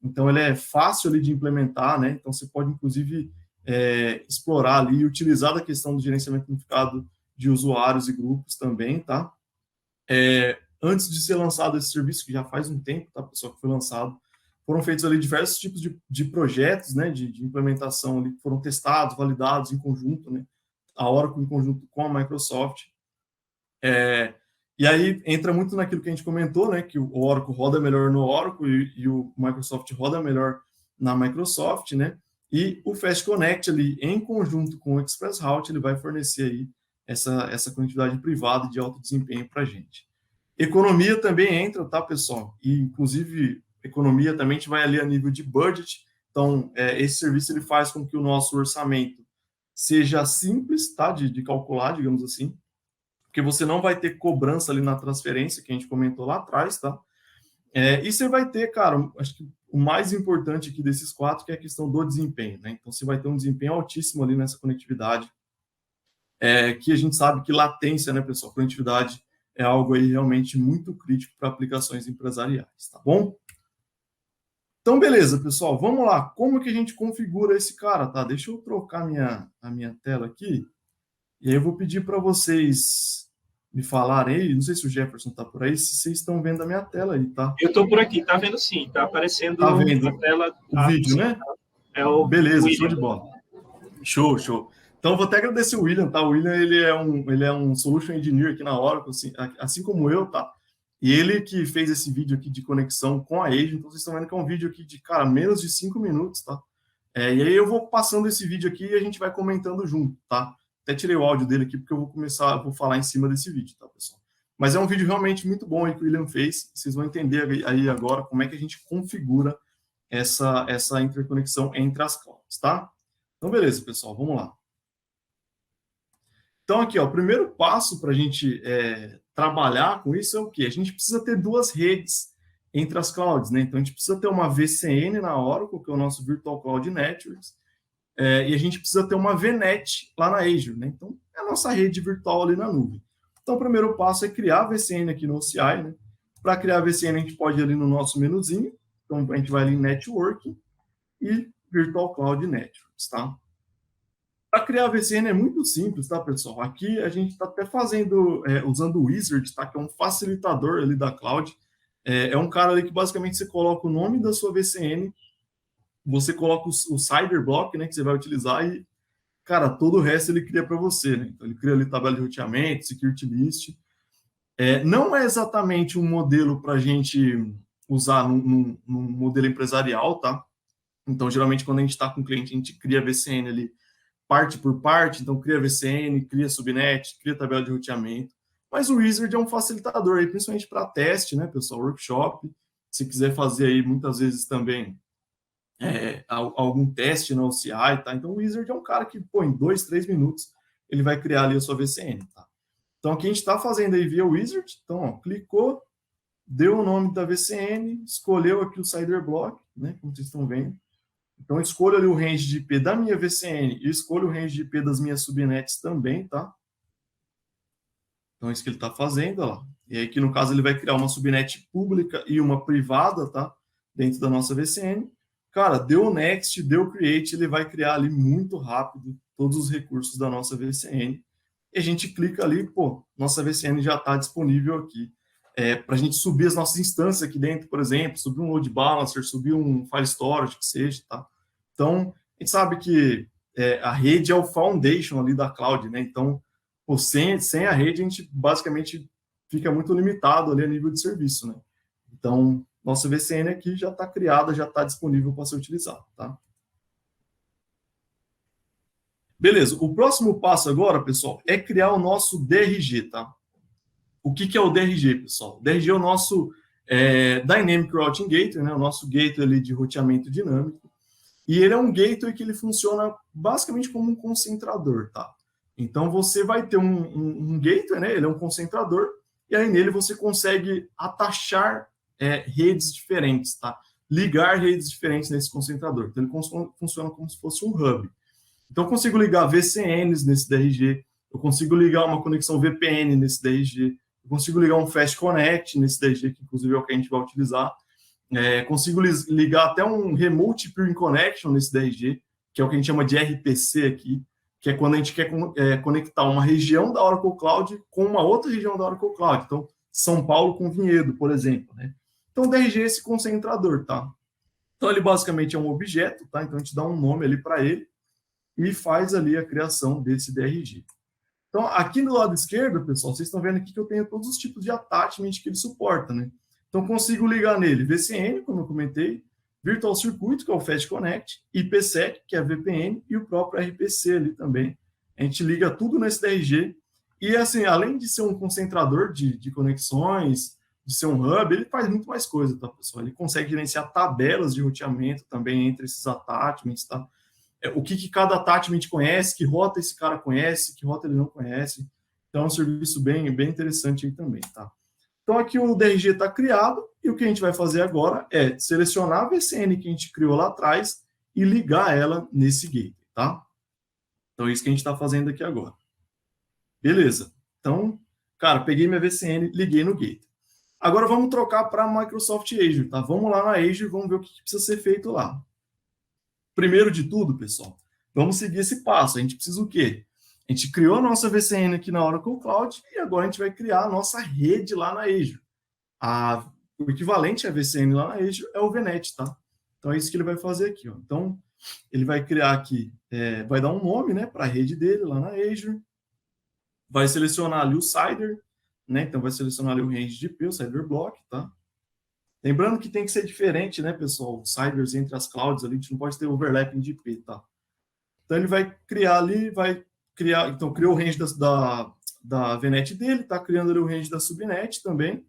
Speaker 1: Então, ele é fácil ali de implementar, né? Então, você pode, inclusive, explorar ali e utilizar da questão do gerenciamento unificado de usuários e grupos também, tá? Antes de ser lançado esse serviço, que já faz um tempo, tá, pessoal, que foi lançado, foram feitos ali diversos tipos de projetos, né, de implementação ali, que foram testados, validados em conjunto, né, a Oracle em conjunto com a Microsoft. E aí entra muito naquilo que a gente comentou, né, que o Oracle roda melhor no Oracle e o Microsoft roda melhor na Microsoft, né, e o Fast Connect ali, em conjunto com o Express Route, ele vai fornecer aí essa conectividade privada de alto desempenho para a gente. Economia também entra, tá, pessoal? E, inclusive, economia também a gente vai ali a nível de budget. Então, esse serviço ele faz com que o nosso orçamento seja simples, tá, de calcular, digamos assim, porque você não vai ter cobrança ali na transferência, que a gente comentou lá atrás, tá? E você vai ter, cara, acho que o mais importante aqui desses quatro, que é a questão do desempenho, né? Então, você vai ter um desempenho altíssimo ali nessa conectividade, que a gente sabe que latência, né, pessoal, conectividade é algo aí realmente muito crítico para aplicações empresariais, tá bom? Então, beleza, pessoal, vamos lá. Como que a gente configura esse cara, tá? Deixa eu trocar a minha tela aqui, e aí eu vou pedir para vocês me falarem aí, não sei se o Jefferson tá por aí, se vocês estão vendo a minha tela aí, tá?
Speaker 2: Eu estou por aqui, tá vendo sim, tá aparecendo
Speaker 1: tá vendo
Speaker 2: na tela.
Speaker 1: o vídeo, né? Beleza, William. Show de bola. Show. Então, eu vou até agradecer o William, tá? O William, ele é um Solution Engineer aqui na Oracle, assim como eu, tá? E ele que fez esse vídeo aqui de conexão com a Azure, então vocês estão vendo que é um vídeo aqui de, cara, menos de 5 minutos, tá? E aí eu vou passando esse vídeo aqui e a gente vai comentando junto, tá? Até tirei o áudio dele aqui porque eu vou falar em cima desse vídeo, tá, pessoal? Mas é um vídeo realmente muito bom aí que o William fez, vocês vão entender aí agora como é que a gente configura essa interconexão entre as clouds, tá? Então, beleza, pessoal, vamos lá. Então, aqui, ó, o primeiro passo para a gente trabalhar com isso é o quê? A gente precisa ter duas redes entre as clouds, né? Então, a gente precisa ter uma VCN na Oracle, que é o nosso Virtual Cloud Networks, e a gente precisa ter uma VNet lá na Azure, né? Então, é a nossa rede virtual ali na nuvem. Então, o primeiro passo é criar a VCN aqui no OCI, né? Para criar a VCN, a gente pode ir ali no nosso menuzinho. Então, a gente vai ali em Networking e Virtual Cloud Networks, tá? Para criar a VCN é muito simples, tá, pessoal? Aqui a gente está até fazendo, usando o Wizard, tá? Que é um facilitador ali da cloud. É um cara ali que basicamente você coloca o nome da sua VCN, você coloca o CIDR block, né, que você vai utilizar e, cara, todo o resto ele cria para você, né? Então ele cria ali tabela de roteamento, security list. Não é exatamente um modelo para a gente usar num modelo empresarial, tá? Então, geralmente, quando a gente está com o cliente, a gente cria a VCN ali parte por parte, então cria VCN, cria subnet, cria tabela de roteamento. Mas o Wizard é um facilitador, aí, principalmente para teste, né, pessoal? Workshop. Se quiser fazer aí, muitas vezes também algum teste na OCI, tá? Então, o Wizard é um cara que, pô, em 2, 3 minutos, ele vai criar ali a sua VCN, tá? Então, aqui a gente está fazendo aí via Wizard. Então, ó, clicou, deu o nome da VCN, escolheu aqui o Cider Block, né, como vocês estão vendo. Então, escolho ali o range de IP da minha VCN e escolho o range de IP das minhas subnets também, tá? Então, é isso que ele está fazendo, ó. E aí, aqui no caso, ele vai criar uma subnet pública e uma privada, tá? Dentro da nossa VCN. Cara, deu o next, deu o create, ele vai criar ali muito rápido todos os recursos da nossa VCN. E a gente clica ali, pô, nossa VCN já está disponível aqui. Para a gente subir as nossas instâncias aqui dentro, por exemplo, subir um load balancer, subir um file storage, que seja, tá? Então, a gente sabe que a rede é o foundation ali da cloud, né? Então, pô, sem a rede, a gente basicamente fica muito limitado ali a nível de serviço, né? Então, nossa VCN aqui já está criada, já está disponível para ser utilizado, tá? Beleza, o próximo passo agora, pessoal, é criar o nosso DRG, tá? O que é o DRG, pessoal? O DRG é o nosso Dynamic Routing Gateway, né? O nosso gateway ali de roteamento dinâmico. E ele é um gateway que ele funciona basicamente como um concentrador, tá? Então, você vai ter um gateway, né? Ele é um concentrador, e aí nele você consegue atachar redes diferentes, tá? Ligar redes diferentes nesse concentrador. Então, ele funciona como se fosse um hub. Então, eu consigo ligar VCNs nesse DRG, eu consigo ligar uma conexão VPN nesse DRG, eu consigo ligar um Fast Connect nesse DRG, que inclusive é o que a gente vai utilizar. Consigo ligar até um Remote Peering Connection nesse DRG, que é o que a gente chama de RPC aqui, que é quando a gente quer conectar uma região da Oracle Cloud com uma outra região da Oracle Cloud. Então, São Paulo com Vinhedo, por exemplo, né? Então, o DRG é esse concentrador, tá? Então, ele basicamente é um objeto, tá? Então, a gente dá um nome ali para ele e faz ali a criação desse DRG. Então, aqui no lado esquerdo, pessoal, vocês estão vendo aqui que eu tenho todos os tipos de attachment que ele suporta, né? Então, consigo ligar nele VCN, como eu comentei, Virtual Circuit, que é o Fast Connect, IPsec, que é a VPN, e o próprio RPC ali também. A gente liga tudo nesse DRG. E, assim, além de ser um concentrador de conexões, de ser um hub, ele faz muito mais coisa, tá, pessoal? Ele consegue gerenciar tabelas de roteamento também entre esses attachments, tá? O que cada attachment conhece, que rota esse cara conhece, que rota ele não conhece. Então, é um serviço bem interessante aí também, tá? Então, aqui o DRG está criado, e o que a gente vai fazer agora é selecionar a VCN que a gente criou lá atrás e ligar ela nesse gateway, tá? Então, é isso que a gente está fazendo aqui agora. Beleza. Então, cara, peguei minha VCN, liguei no gateway. Agora, vamos trocar para a Microsoft Azure, tá? Vamos lá na Azure e vamos ver o que precisa ser feito lá. Primeiro de tudo, pessoal, vamos seguir esse passo. A gente precisa o quê? A gente criou a nossa VCN aqui na Oracle Cloud e agora a gente vai criar a nossa rede lá na Azure. O equivalente à VCN lá na Azure é o VNet, tá? Então, é isso que ele vai fazer aqui, ó. Então, ele vai criar aqui, vai dar um nome, né, para a rede dele lá na Azure, vai selecionar ali o Cider, né? Então, vai selecionar ali o range de IP, o Cider Block, tá? Lembrando que tem que ser diferente, né, pessoal? Ciders entre as clouds ali, a gente não pode ter overlapping de IP, tá? Então, ele vai criar ali, então, criou o range da VNet dele, tá criando ali o range da subnet também.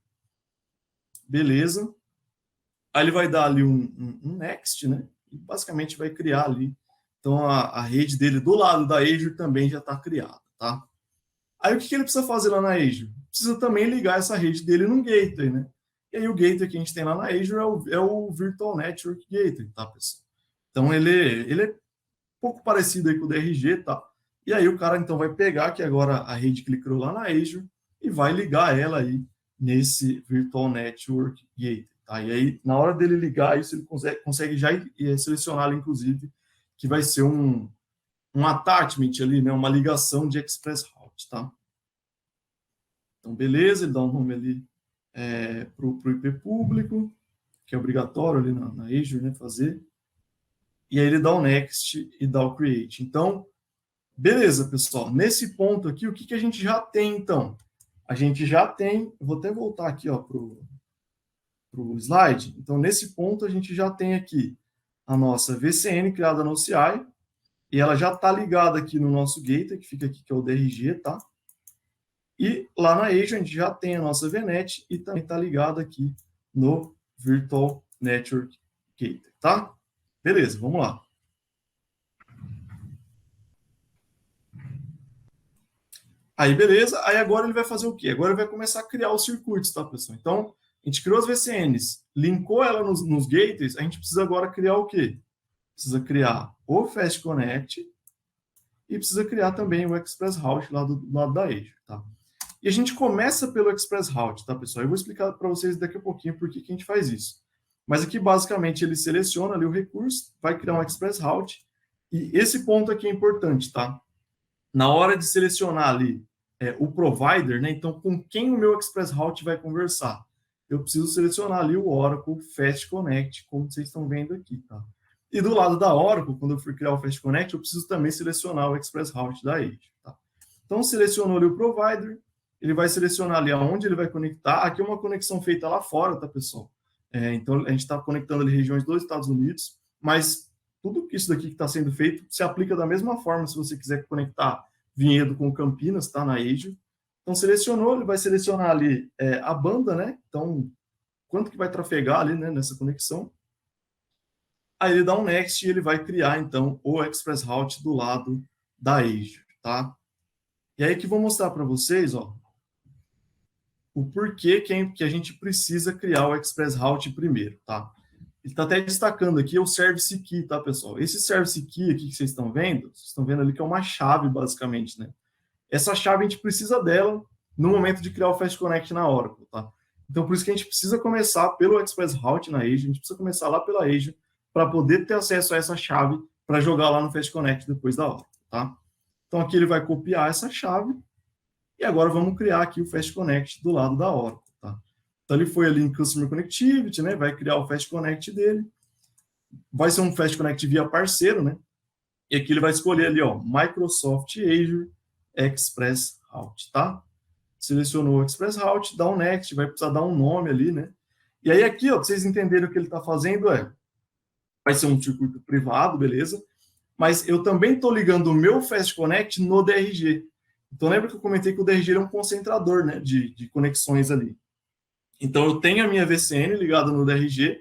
Speaker 1: Beleza. Aí ele vai dar ali um next, né? E basicamente vai criar ali. Então, a rede dele do lado da Azure também já está criada, tá? Aí, o que ele precisa fazer lá na Azure? Precisa também ligar essa rede dele num gateway, né? E aí, o gateway que a gente tem lá na Azure é o Virtual Network Gateway, tá, pessoal? Então, ele é um pouco parecido aí com o DRG, tá? E aí, o cara, então, vai pegar aqui agora a rede que ele criou lá na Azure e vai ligar ela aí nesse Virtual Network Gateway, tá? E aí, na hora dele ligar isso, ele consegue já selecionar, inclusive, que vai ser um attachment ali, né? Uma ligação de Express Route, tá? Então, beleza, ele dá um nome ali para o IP público, que é obrigatório ali na Azure, né, fazer. E aí ele dá o next e dá o create. Então, beleza, pessoal. Nesse ponto aqui, o que a gente já tem, então? A gente já tem, vou até voltar aqui para o slide. Então, nesse ponto, a gente já tem aqui a nossa VCN criada no OCI, e ela já está ligada aqui no nosso gateway, que fica aqui, que é o DRG, tá? E lá na Azure a gente já tem a nossa VNet e também está ligado aqui no Virtual Network Gateway, tá? Beleza, vamos lá. Aí, beleza. Aí agora ele vai fazer o quê? Agora ele vai começar a criar os circuitos, tá, pessoal? Então, a gente criou as VCNs, linkou ela nos gateways, a gente precisa agora criar o quê? Precisa criar o Fast Connect e precisa criar também o Express Route lá do lado da Azure, tá? E a gente começa pelo Express Route, tá, pessoal? Eu vou explicar para vocês daqui a pouquinho por que a gente faz isso. Mas aqui, basicamente, ele seleciona ali o recurso, vai criar um Express Route, e esse ponto aqui é importante, tá? Na hora de selecionar ali o provider, né? Então, com quem o meu Express Route vai conversar? Eu preciso selecionar ali o Oracle Fast Connect, como vocês estão vendo aqui, tá? E do lado da Oracle, quando eu for criar o Fast Connect, eu preciso também selecionar o Express Route da Azure, tá? Então, selecionou ali o provider, ele vai selecionar ali aonde ele vai conectar. Aqui é uma conexão feita lá fora, tá, pessoal? Então, a gente está conectando ali regiões dos Estados Unidos, mas tudo isso daqui que está sendo feito se aplica da mesma forma se você quiser conectar Vinhedo com Campinas, tá, na Azure. Então, selecionou, ele vai selecionar ali a banda, né? Então, quanto que vai trafegar ali, né, nessa conexão. Aí ele dá um next e ele vai criar, então, o Express Route do lado da Azure, tá? E aí que vou mostrar para vocês, ó, o porquê que a gente precisa criar o Express Route primeiro, tá? Ele está até destacando aqui o Service Key, tá, pessoal? Esse Service Key aqui que vocês estão vendo ali que é uma chave, basicamente, né? Essa chave a gente precisa dela no momento de criar o Fast Connect na Oracle, tá? Então, por isso que a gente precisa começar pelo Express Route na Azure, a gente precisa começar lá pela Azure para poder ter acesso a essa chave para jogar lá no Fast Connect depois da Oracle, tá? Então, aqui ele vai copiar essa chave e agora vamos criar aqui o Fast Connect do lado da Oracle, tá? Então, ele foi ali em Customer Connectivity, né? Vai criar o Fast Connect dele. Vai ser um Fast Connect via parceiro, né? E aqui ele vai escolher ali, ó, Microsoft Azure Express Route, tá? Selecionou o Express Route, dá um Next, vai precisar dar um nome ali, né? E aí aqui, ó, pra vocês entenderem o que ele está fazendo, vai ser um circuito privado, beleza? Mas eu também estou ligando o meu Fast Connect no DRG. Então, lembra que eu comentei que o DRG é um concentrador, né, de conexões ali. Então, eu tenho a minha VCN ligada no DRG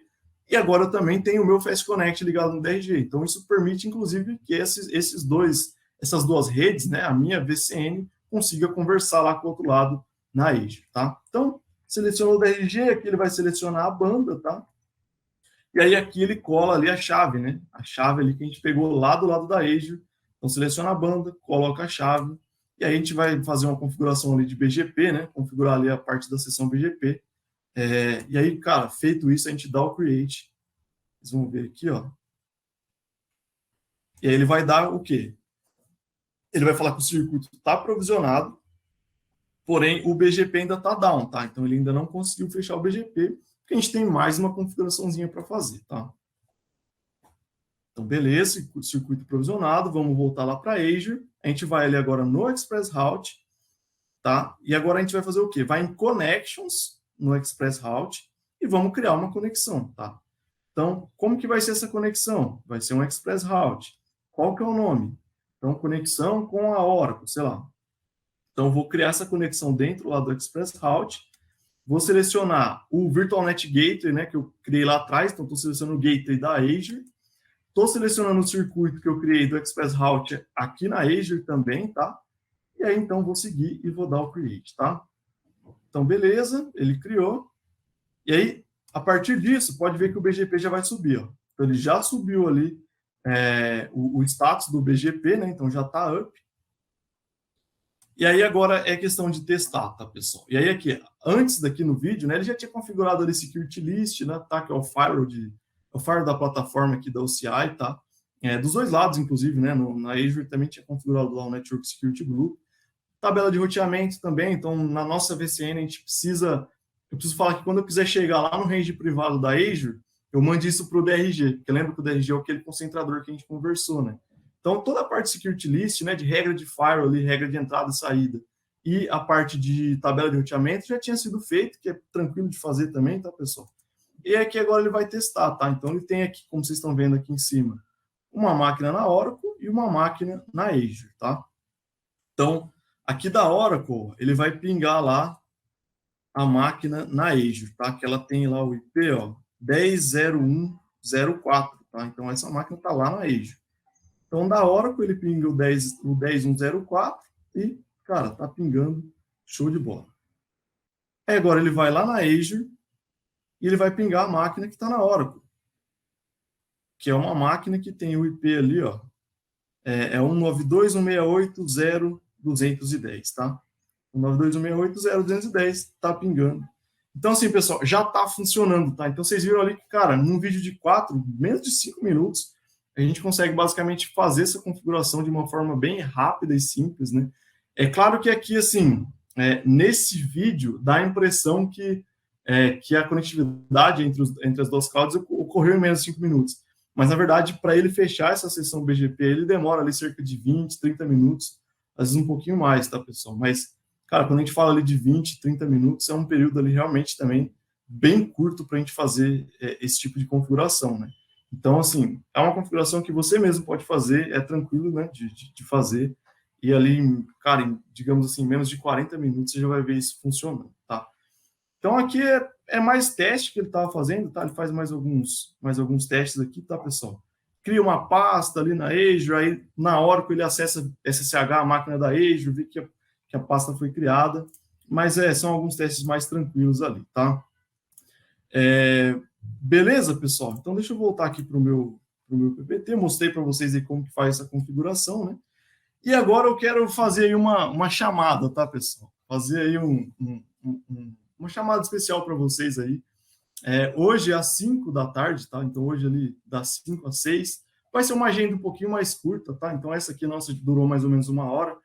Speaker 1: e agora eu também tenho o meu Fast Connect ligado no DRG. Então, isso permite, inclusive, que essas duas redes, né, a minha VCN, consiga conversar lá com o outro lado na Azure, tá? Então, selecionou o DRG, aqui ele vai selecionar a banda, tá? E aí aqui ele cola ali a chave, né? A chave ali que a gente pegou lá do lado da Azure. Então, seleciona a banda, coloca a chave, e aí a gente vai fazer uma configuração ali de BGP, né? Configurar ali a parte da seção BGP. E aí, cara, feito isso, a gente dá o create. Vocês vão ver aqui, ó. E aí ele vai dar o quê? Ele vai falar que o circuito está provisionado, porém o BGP ainda está down, tá? Então ele ainda não conseguiu fechar o BGP, porque a gente tem mais uma configuraçãozinha para fazer, tá? Então, beleza, circuito provisionado, vamos voltar lá para Azure. A gente vai ali agora no Express Route, tá? E agora a gente vai fazer o quê? Vai em Connections no Express Route e vamos criar uma conexão, tá? Então, como que vai ser essa conexão? Vai ser um Express Route. Qual que é o nome? Então, conexão com a Oracle, sei lá. Então, vou criar essa conexão dentro lá do Express Route. Vou selecionar o VirtualNet Gateway, né, que eu criei lá atrás. Então, estou selecionando o Gateway da Azure. Estou selecionando o circuito que eu criei do Express Route aqui na Azure também, tá? E aí, então, vou seguir e vou dar o Create, tá? Então, beleza, ele criou. E aí, a partir disso, pode ver que o BGP já vai subir, ó. Então, ele já subiu ali o status do BGP, né? Então, já está up. E aí, agora é questão de testar, tá, pessoal? E aí, aqui, antes daqui no vídeo, né? Ele já tinha configurado ali Security List, né? Tá? Que é o firewall da plataforma aqui da OCI, tá? Dos dois lados, inclusive, né? Na Azure também tinha configurado lá o Network Security Group. Tabela de roteamento também. Então, na nossa VCN, eu preciso falar que quando eu quiser chegar lá no range privado da Azure, eu mando isso para o DRG, porque lembra que o DRG é aquele concentrador que a gente conversou, né? Então, toda a parte de security list, né, de regra de firewall, ali, regra de entrada e saída, e a parte de tabela de roteamento já tinha sido feito, que é tranquilo de fazer também, tá, pessoal? E aqui agora ele vai testar, tá? Então, ele tem aqui, como vocês estão vendo aqui em cima, uma máquina na Oracle e uma máquina na Azure, tá? Então, Aqui da Oracle, ele vai pingar lá a máquina na Azure, tá? Que ela tem lá o IP, ó, 10.01.04, tá? Então, essa máquina está lá na Azure. Então, da Oracle, ele pinga o 10.1.04 e, cara, tá pingando, show de bola. Aí, agora, ele vai lá na Azure e ele vai pingar a máquina que está na Oracle, que é uma máquina que tem o IP ali, ó, é 192.168.0.210, tá? 192.168.0.210 está pingando. Então, assim, pessoal, já está funcionando, tá? Então, vocês viram ali que, cara, num vídeo de menos de 5 minutos, a gente consegue basicamente fazer essa configuração de uma forma bem rápida e simples, né? É claro que aqui, assim, nesse vídeo, dá a impressão que a conectividade entre as duas clouds ocorreu em menos de 5 minutos. Mas, na verdade, para ele fechar essa sessão BGP, ele demora ali cerca de 20, 30 minutos, às vezes um pouquinho mais, tá, pessoal? Mas, cara, quando a gente fala ali de 20, 30 minutos, é um período ali realmente também bem curto para a gente fazer esse tipo de configuração, né? Então, assim, é uma configuração que você mesmo pode fazer, é tranquilo, né, de fazer, e ali, cara, digamos assim, em menos de 40 minutos você já vai ver isso funcionando, tá? Então, aqui é mais teste que ele estava fazendo, tá? Ele faz mais alguns testes aqui, tá, pessoal? Cria uma pasta ali na Azure, aí na hora que ele acessa SSH, a máquina da Azure, vê que a pasta foi criada, mas são alguns testes mais tranquilos ali, tá? Beleza, pessoal? Então, deixa eu voltar aqui para o meu PPT, mostrei para vocês aí como que faz essa configuração, né? E agora eu quero fazer aí uma chamada, tá, pessoal? Fazer aí uma chamada especial para vocês aí. Hoje, às 5 da tarde, tá? Então, hoje ali, das 5 às 6, vai ser uma agenda um pouquinho mais curta, tá? Então, essa aqui, nossa, durou mais ou menos 1 hora.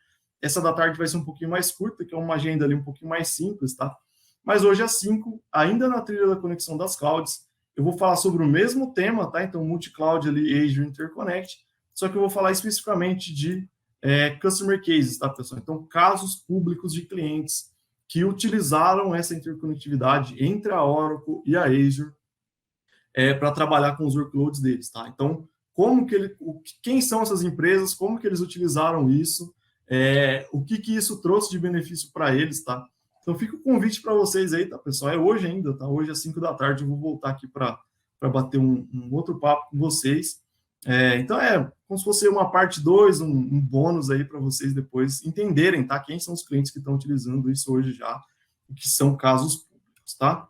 Speaker 1: Essa da tarde vai ser um pouquinho mais curta, que é uma agenda ali um pouquinho mais simples, tá? Mas hoje, às 5, ainda na trilha da conexão das clouds, eu vou falar sobre o mesmo tema, tá? Então, multi-cloud ali, Azure Interconnect, só que eu vou falar especificamente de customer cases, tá, pessoal? Então, casos públicos de clientes que utilizaram essa interconectividade entre a Oracle e a Azure para trabalhar com os workloads deles, tá? Então, quem são essas empresas, como que eles utilizaram isso, o que isso trouxe de benefício para eles, tá? Então, fica o convite para vocês aí, tá, pessoal? É hoje ainda, tá? Hoje às 5 da tarde eu vou voltar aqui para bater um outro papo com vocês. Então, como se fosse uma parte 2, um bônus aí para vocês depois entenderem, tá? Quem são os clientes que estão utilizando isso hoje já, e que são casos públicos, tá?